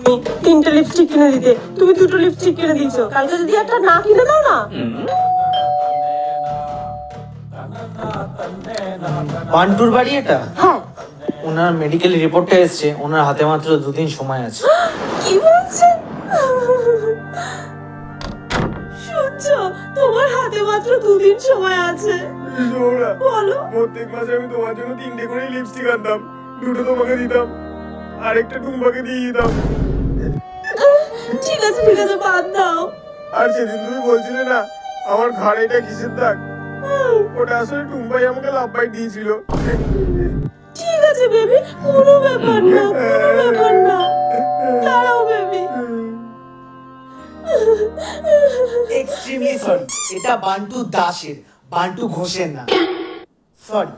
তুমি 3টে লিপস্টিক কিনে দিতে, তুমি 2টো লিপস্টিক কিনে দিয়েছো। কালকে যদি একটা না কিনে দাও না। বান্টুর বাড়ি এটা? হ্যাঁ। ওনার মেডিকেল রিপোর্টটা এসছে, ওনার হাতে মাত্র 2 দিন সময় আছে। কি বলছেন? শুনছো, তোমার হাতে মাত্র 2 দিন সময় আছে। বলো। প্রত্যেক মাসে আমি তোমার জন্য 3টে করে লিপস্টিক আনতাম, 2টো তোমাকে দিতাম, আরেকটা টুম্পাকে দিয়ে দিতাম। ঠিক আছে বাদ দাও। আর সেদিন তুমি বলছিলে না আমার ঘাড়ে এটা কিসের দাগ, ওটা আসলে টুম্পাই আমাকে লাভ দিয়েছিল। ঠিক আছে বেবি, কোনো ব্যাপার না, কোনো ব্যাপার না। দাঁড়াও বেবি। এক্সট্রিমলি সরি, এটা বান্টু দাসের, বান্টু ঘোষের না। সরি।